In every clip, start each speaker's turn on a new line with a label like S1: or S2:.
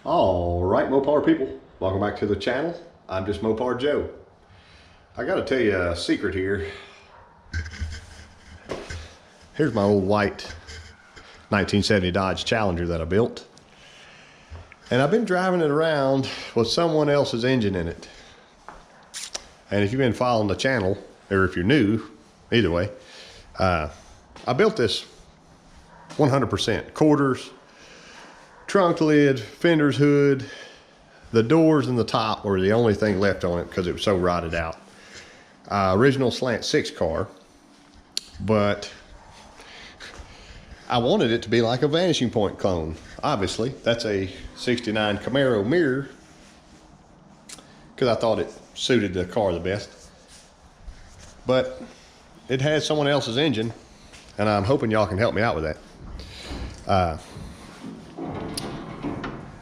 S1: All right, Mopar people, welcome back to the channel. I'm JustMoparJoe. I gotta tell you a secret here. Here's my old white 1970 Dodge Challenger that I built. And I've been driving it around with someone else's engine in it. And if you've been following the channel, or if you're new, either way, I built this 100%. Quarters, trunk lid, fenders, hood. The doors and the top were the only thing left on it because it was so rotted out. Original slant 6 car, but I wanted it to be like a Vanishing Point clone. Obviously, that's a 69 Camaro mirror because I thought it suited the car the best. But it had someone else's engine, and I'm hoping y'all can help me out with that.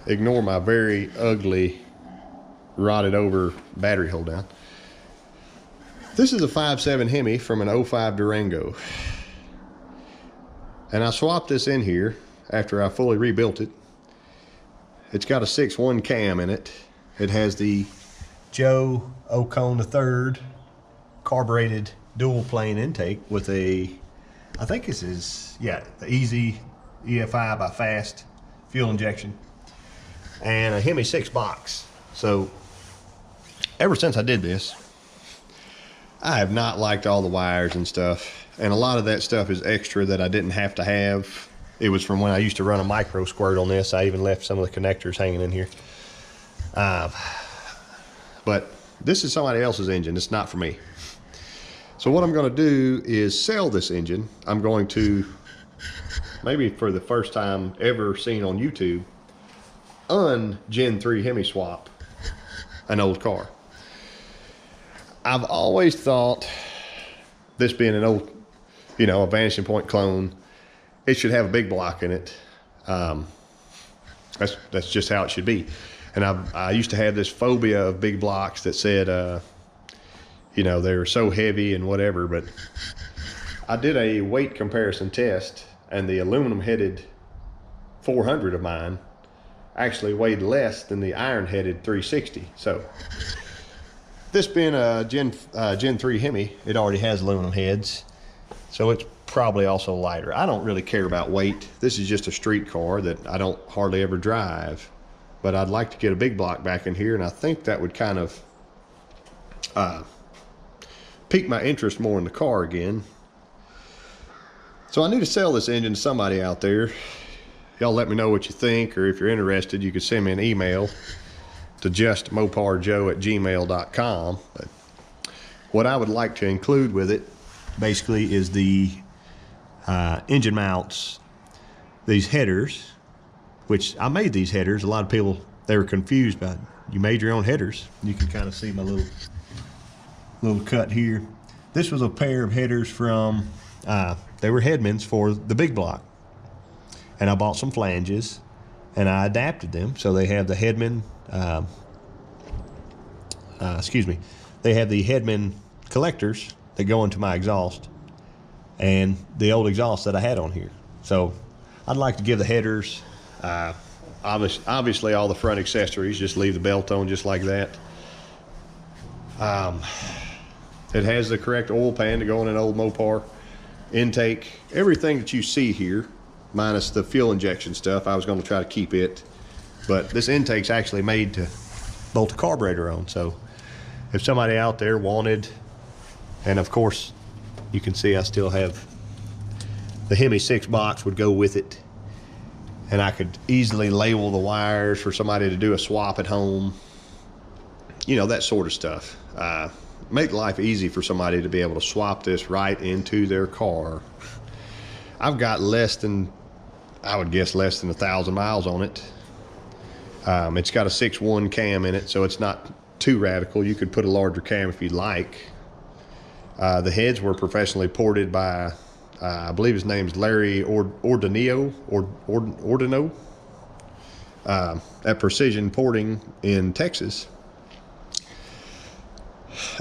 S1: Ignore my very ugly, rotted over battery hold down. This is a 5.7 Hemi from an 05 Durango. And I swapped this in here after I fully rebuilt it. It's got a 6.1 cam in it. It has the Joe Ocone III carbureted dual plane intake with a, I think this is, yeah, the Easy EFI by Fast fuel injection. And a Hemi 6 box. So ever since I did this, I have not liked all the wires and stuff. And a lot of that stuff is extra that I didn't have to have. It was from when I used to run a micro squirt on this. I even left some of the connectors hanging in here. But this is somebody else's engine. It's not for me. So what I'm going to do is sell this engine. I'm going to, maybe for the first time ever seen on YouTube, Gen 3 Hemi swap an old car. I've always thought, this being an old, you know, a Vanishing Point clone, it should have a big block in it. That's just how it should be. And I used to have this phobia of big blocks that said, you know, they were so heavy and whatever. But I did a weight comparison test, and the aluminum headed 400 of mine actually weighed less than the iron headed 360. So this being a Gen 3 Hemi, it already has aluminum heads, so it's probably also lighter. I don't really care about weight. This is just a street car that I don't hardly ever drive, but I'd like to get a big block back in here, and I think that would kind of pique my interest more in the car again. So I need to sell this engine to somebody out there. Y'all let me know what you think, or if you're interested, you could send me an email to justmoparjoe@gmail.com. But what I would like to include with it basically is the engine mounts, these headers, which I made these headers. A lot of people, they were confused about, you made your own headers. You can kind of see my little cut here. This was a pair of headers from, they were Headmans for the big block. And I bought some flanges and I adapted them so they have the Headman, they have the Headman collectors that go into my exhaust and the old exhaust that I had on here. So I'd like to give the headers, obviously all the front accessories, just leave the belt on just like that. It has the correct oil pan to go in an old Mopar. Intake, everything that you see here, minus the fuel injection stuff. I was going to try to keep it, but this intake's actually made to bolt the carburetor on. So if somebody out there wanted, and of course you can see I still have the Hemi 6 box would go with it, and I could easily label the wires for somebody to do a swap at home, you know, that sort of stuff. Make life easy for somebody to be able to swap this right into their car. I've got less than, I would guess, less than 1,000 miles on it. It's got a 6.1 cam in it, so it's not too radical. You could put a larger cam if you'd like. The heads were professionally ported by, I believe his name's Larry Ordino, at Precision Porting in Texas.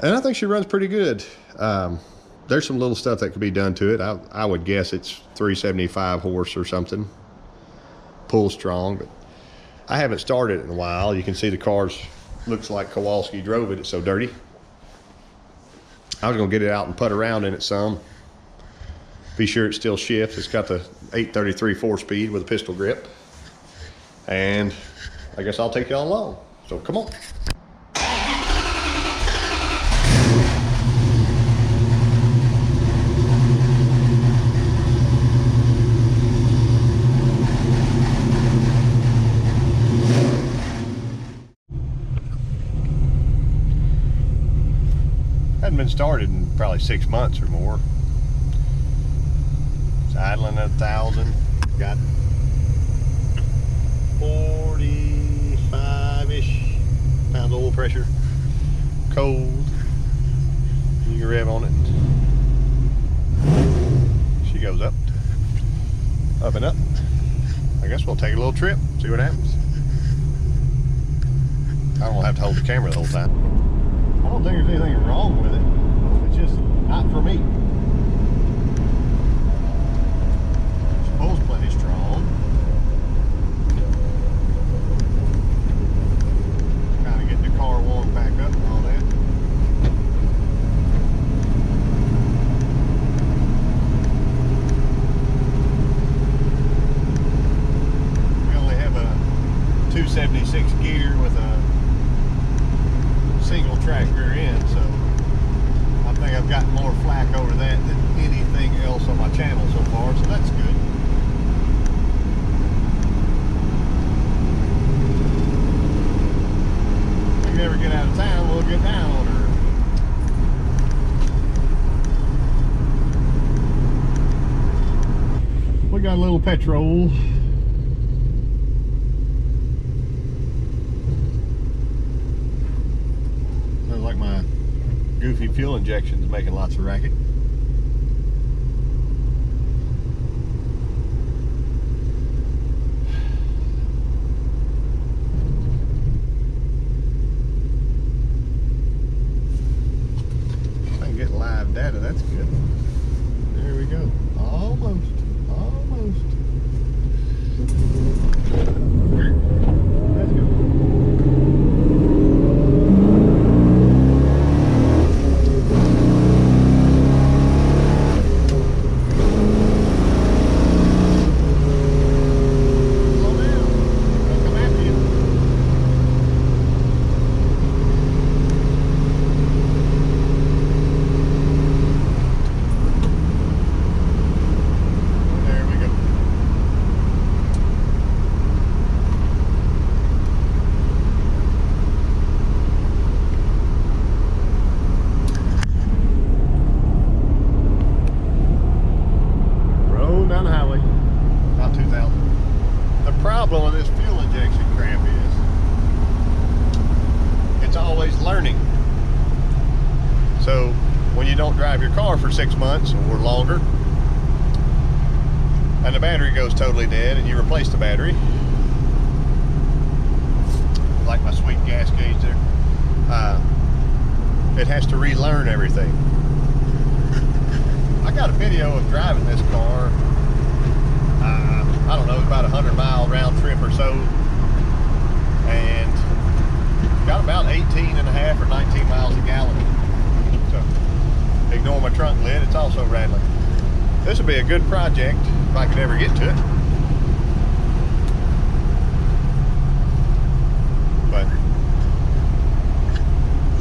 S1: And I think she runs pretty good. There's some little stuff that could be done to it. I would guess it's 375 horse or something. Pull strong, but I haven't started it in a while. You can see the car's looks like Kowalski drove it. It's so dirty. I was gonna get it out and put around in it some. Be sure it still shifts. It's got the 833 4-speed with a pistol grip. And I guess I'll take y'all along. So come on. Hadn't been started in probably 6 months or more. It's idling at 1,000. Got 45-ish pounds of oil pressure. Cold. You can rev on it. She goes up. Up and up. I guess we'll take a little trip, see what happens. I don't have to hold the camera the whole time. I don't think there's anything wrong with it. It's just not for me. Spool's plenty strong. Kind of getting the car warmed back up and all that. We only have a 276 gear with a single track rear end, so I think I've gotten more flack over that than anything else on my channel so far, so that's good. If we ever get out of town, we'll get down on her. We got a little petrol. Like my goofy fuel injection is making lots of racket. If I can get live data, that's good. There we go. Almost. Let's go. With this fuel injection crap is it's always learning. So when you don't drive your car for 6 months or longer and the battery goes totally dead and you replace the battery, like my sweet gas gauge there, it has to relearn everything. I got a video of driving this car. I don't know, about 100-mile round trip or so, and got about 18.5 or 19 miles a gallon. So ignore my trunk lid, it's also rattling. This would be a good project if I could ever get to it. But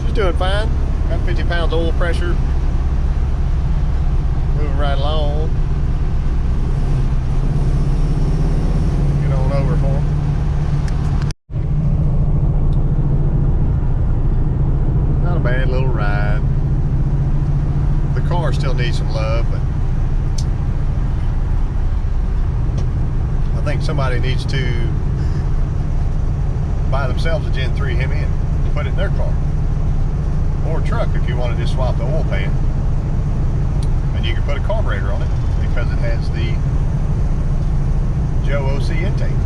S1: she's doing fine. Got 50 pounds of oil pressure. Moving right along. Over for them. Not a bad little ride. The car still needs some love, but I think somebody needs to buy themselves a Gen 3 Hemi and put it in their car. Or truck if you want to just swap the oil pan. And you can put a carburetor on it because it has the Joe OC intake,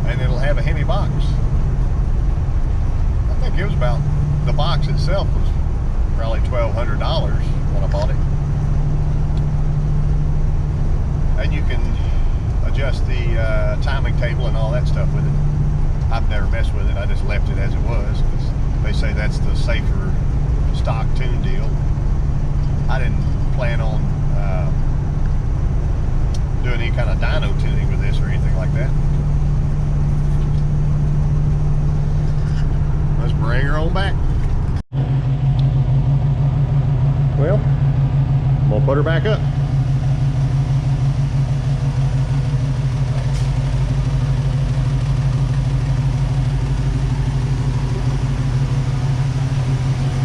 S1: and it'll have a Hemi box. I think it was about, the box itself was probably $1,200 when I bought it. And you can adjust the timing table and all that stuff with it. I've never messed with it. I just left it as it was because they say that's the safer stock tune deal. I didn't plan on doing any kind of dyno tuning with this or anything like that. Let's bring her on back. Well, I'm gonna put her back up.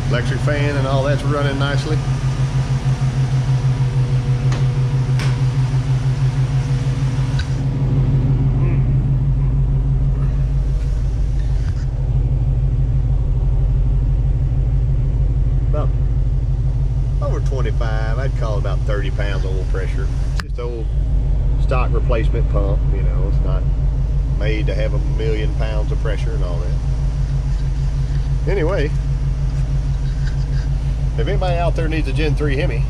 S1: Electric fan and all that's running nicely. About over 25, I'd call it about 30 pounds oil pressure. Just old stock replacement pump, you know, it's not made to have 1,000,000 pounds of pressure and all that. Anyway, if anybody out there needs a Gen 3 Hemi,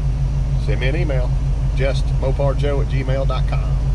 S1: send me an email, JustMoparJoe@gmail.com.